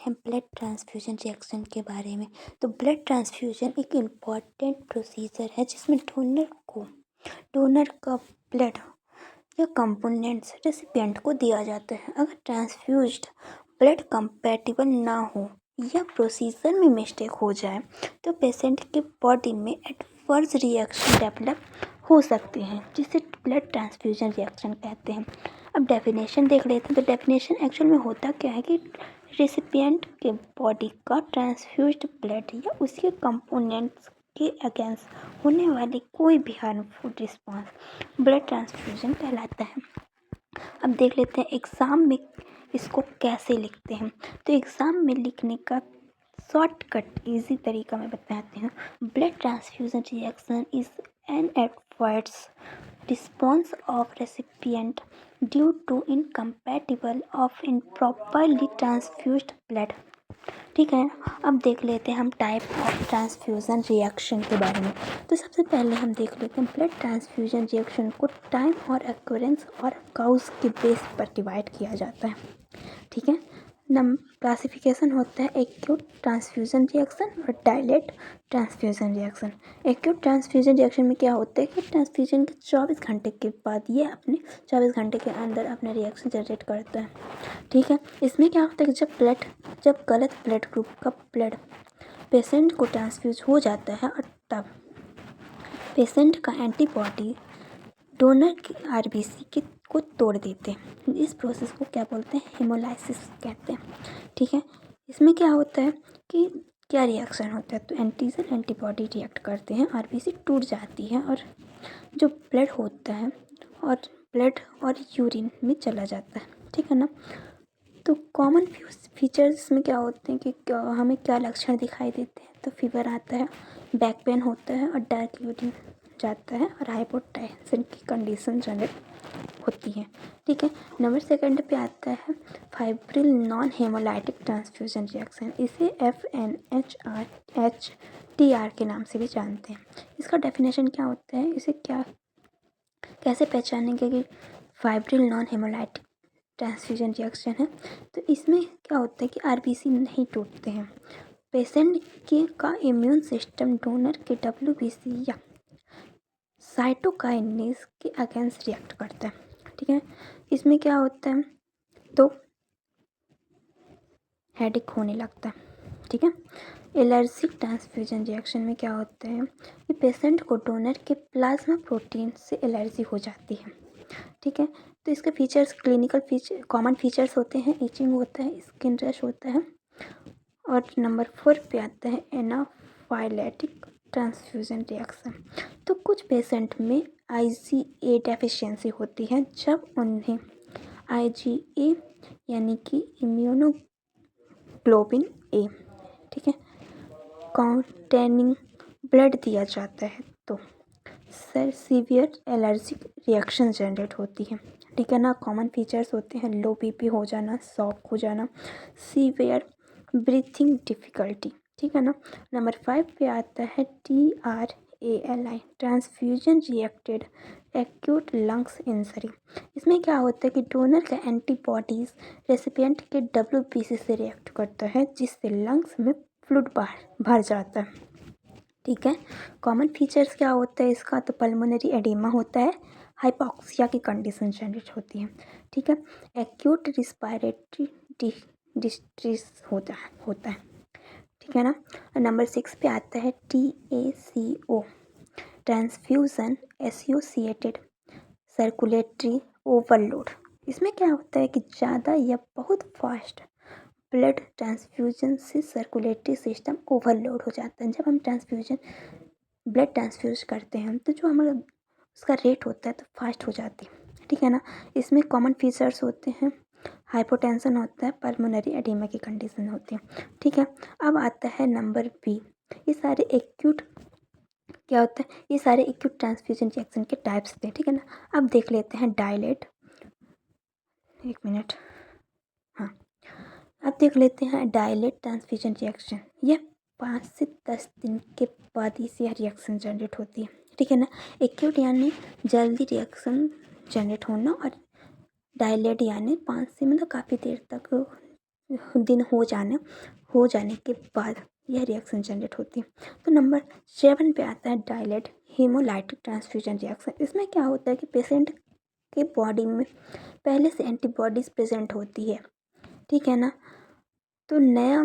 हैं blood transfusion reaction के बारे में। तो ब्लड ट्रांसफ्यूजन एक इम्पॉर्टेंट प्रोसीजर है जिसमें डोनर का ब्लड या कंपोनेंट्स रेसिपिएंट को दिया जाता है। अगर ट्रांसफ्यूज्ड ब्लड कंपैटिबल ना हो या प्रोसीजर में मिस्टेक हो जाए तो पेशेंट के बॉडी में एडवर्स रिएक्शन डेवलप हो सकते हैं जिसे ब्लड ट्रांसफ्यूजन रिएक्शन कहते हैं। अब डेफिनेशन देख लेते हैं। तो डेफिनेशन एक्चुअल में होता क्या है कि रेसिपिएंट के बॉडी का ट्रांसफ्यूज्ड ब्लड या उसके कंपोनेंट्स के अगेंस्ट होने वाली कोई भी हार्मफुल रिस्पॉन्स ब्लड ट्रांसफ्यूजन कहलाता है। अब देख लेते हैं एग्ज़ाम में इसको कैसे लिखते हैं। तो एग्ज़ाम में लिखने का शॉर्टकट इजी तरीका मैं बताती हूँ। Blood transfusion reaction is an adverse response of recipient due to incompatible of improperly transfused blood। ठीक है, अब देख लेते हैं हम टाइप ऑफ ट्रांसफ्यूज़न रिएक्शन के बारे में। तो सबसे पहले हम देख लेते हैं ब्लड ट्रांसफ्यूजन रिएक्शन को टाइम और एक्यूरेंस और काउज के बेस पर डिवाइड किया जाता है। ठीक है, क्लासिफिकेशन होता है एक्यूट ट्रांसफ्यूजन रिएक्शन और dilate transfusion reaction. Acute transfusion reaction में क्या होता है कि ट्रांसफ्यूजन के 24 घंटे के बाद ये अपने 24 घंटे के अंदर अपने रिएक्शन जनरेट करता है। ठीक है, इसमें क्या होता है कि जब गलत ब्लड ग्रुप का ब्लड पेशेंट को ट्रांसफ्यूज हो जाता है और तब पेशेंट का एंटीबॉडी डोनर की आरबीसी को तोड़ देते हैं। इस प्रोसेस को क्या बोलते हैं, हेमोलाइसिस कहते हैं। ठीक है, इसमें क्या होता है कि क्या रिएक्शन होता है। तो एंटीजन एंटीबॉडी रिएक्ट करते हैं, आरबीसी टूट जाती है और जो ब्लड होता है और ब्लड और यूरिन में चला जाता है। ठीक है ना। तो कॉमन फीचर्स में क्या होते हैं कि हमें क्या लक्षण दिखाई देते हैं। तो फीवर आता है, बैक पेन होता है और डार्क यूरिन जाता है और हाइपोटेंशन की कंडीशन जनरेट होती है। ठीक है, नंबर सेकंड पे आता है fibril non hemolytic transfusion reaction. इसे FNHRHTR के नाम से भी जानते हैं। इसका डेफिनेशन क्या होता है, इसे कैसे पहचानेंगे कि fibril non hemolytic transfusion reaction है। तो इसमें क्या होता है कि आरबीसी नहीं टूटते हैं। पेशेंट का इम्यून सिस्टम डोनर के WBC या साइटोकाइनेज के अगेंस्ट रिएक्ट करता है। ठीक है, इसमें क्या होता है तो हेडेक होने लगता है। ठीक है, एलर्जिक ट्रांसफ्यूजन रिएक्शन में क्या होता है कि पेशेंट को डोनर के प्लाज्मा प्रोटीन से एलर्जी हो जाती है। ठीक है, तो इसके फीचर्स कॉमन फीचर्स होते हैं, इचिंग होता है, स्किन रैश होता है। और नंबर 4 पे आता है एनाफाइलेटिक ट्रांसफ्यूजन रिएक्शन। तो कुछ पेशेंट में IgA डेफिशिएंसी होती है जब उन्हें IgA यानी कि इम्यूनोग्लोबिन A, ठीक है, कॉन्टेनिंग ब्लड दिया जाता है तो सीवियर एलर्जिक रिएक्शन जनरेट होती है। ठीक है ना। कॉमन फीचर्स होते हैं लो BP हो जाना, शॉक हो जाना, सीवियर ब्रीथिंग डिफ़िकल्टी। ठीक है ना। नंबर 5 पे आता है TRALI transfusion reacted acute lungs injury. इसमें क्या होता है कि डोनर का एंटीबॉडीज़ रेसिपिएंट के WBC से रिएक्ट करता है जिससे लंग्स में फ्लूइड भर जाता है। ठीक है, कॉमन फीचर्स क्या होता है इसका, तो पल्मोनरी एडिमा होता है, हाइपोक्सिया की कंडीशन जनरेट होती है। ठीक है, एक्यूट रिस्पायरेटरी डिस्ट्रेस होता है। ठीक है ना। नंबर 6 पे आता है TACO transfusion associated circulatory overload. इसमें क्या होता है कि ज़्यादा या बहुत फास्ट ब्लड ट्रांसफ्यूजन से सर्कुलेटरी सिस्टम ओवरलोड हो जाता है। जब हम ब्लड ट्रांसफ्यूज करते हैं तो जो हमारा उसका रेट होता है तो फास्ट हो जाती है। ठीक है ना। इसमें कॉमन फीचर्स होते हैं, हाइपोटेंशन होता है, पल्मोनरी एडिमा की कंडीशन होती है। ठीक है, अब आता है नंबर B। ये सारे एक्यूट ट्रांसफ्यूजन रिएक्शन के टाइप्स थे। ठीक है ना। अब देख लेते हैं डायलेट। एक मिनट, हाँ, अब देख लेते हैं डायलेट ट्रांसफ्यूजन रिएक्शन। यह 5 से 10 दिन के बाद इस यह रिएक्शन जनरेट होती है। ठीक है ना। एक्यूट यानी जल्दी रिएक्शन जनरेट होना और डायलेट यानी 5 से काफ़ी देर तक दिन हो जाने के बाद यह रिएक्शन जनरेट होती है। तो नंबर 7 पे आता है डायलेट हेमोलाइटिक ट्रांसफ्यूजन रिएक्शन। इसमें क्या होता है कि पेशेंट के बॉडी में पहले से एंटीबॉडीज़ प्रेजेंट होती है, ठीक है ना। तो नया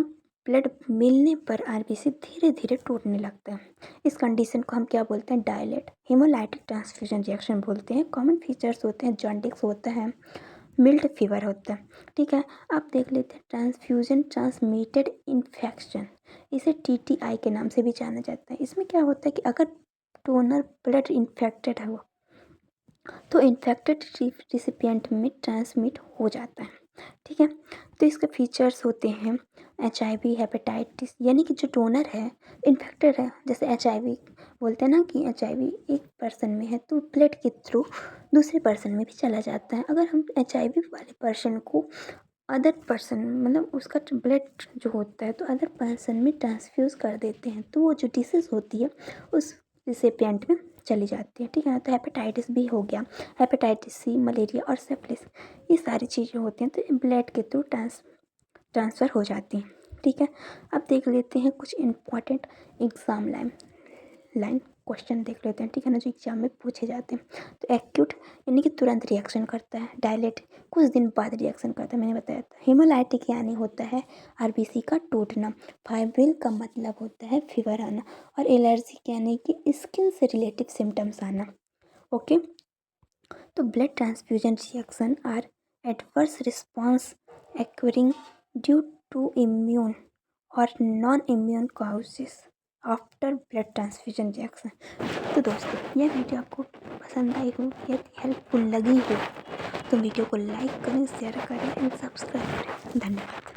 ब्लड मिलने पर आरबीसी धीरे धीरे टूटने लगता है। इस कंडीशन को हम क्या बोलते हैं, डायलेट हेमोलाइटिक ट्रांसफ्यूजन रिएक्शन बोलते हैं। कॉमन फीचर्स होते हैं, जॉन्डिस होता है, मिल्ड फीवर होता है, ठीक है। अब देख लेते हैं ट्रांसफ्यूजन ट्रांसमिटेड इन्फेक्शन, इसे टीटीआई के नाम से भी जाना जाता है। इसमें क्या होता है कि अगर डोनर ब्लड इन्फेक्टेड है तो इन्फेक्टेड रिसिपिएंट में ट्रांसमिट हो जाता है, ठीक है। तो इसके फीचर्स होते हैं HIV, हेपेटाइटिस, यानी कि जो डोनर है इन्फेक्टेड है, जैसे HIV बोलते हैं ना कि HIV एक पर्सन में है तो ब्लड के थ्रू दूसरे पर्सन में भी चला जाता है। अगर हम HIV वाले पर्सन को अदर पर्सन मतलब उसका ब्लड जो होता है तो अदर पर्सन में ट्रांसफ्यूज़ कर देते हैं तो वो जो डिसीज़ होती है उस रिसिपिएंट में चली जाती है, ठीक है ना। तो हेपेटाइटिस भी हो गया, हेपेटाइटिस C, मलेरिया और सिफिलिस, ये सारी चीज़ें होती हैं तो ब्लड के थ्रू ट्रांसफ़र हो जाती हैं, ठीक है। अब देख लेते हैं कुछ इम्पॉर्टेंट एग्ज़ाम लाइन क्वेश्चन देख लेते हैं, ठीक है ना, जो एग्जाम में पूछे जाते हैं। तो एक्यूट यानी कि तुरंत रिएक्शन करता है, डायलेट कुछ दिन बाद रिएक्शन करता है, मैंने बताया था। हेमोलाइटिक यानी होता है आरबीसी का टूटना, फाइब्रिल का मतलब होता है फीवर आना, और एलर्जिक यानी कि स्किन से रिलेटेड सिम्टम्स आना, ओके। तो blood transfusion reaction are adverse response occurring due to immune और non immune causes after blood transfusion reaction. तो दोस्तों यह वीडियो आपको पसंद आई हो या हेल्पफुल लगी हो तो वीडियो को लाइक करें, शेयर करें एंड सब्सक्राइब करें। धन्यवाद।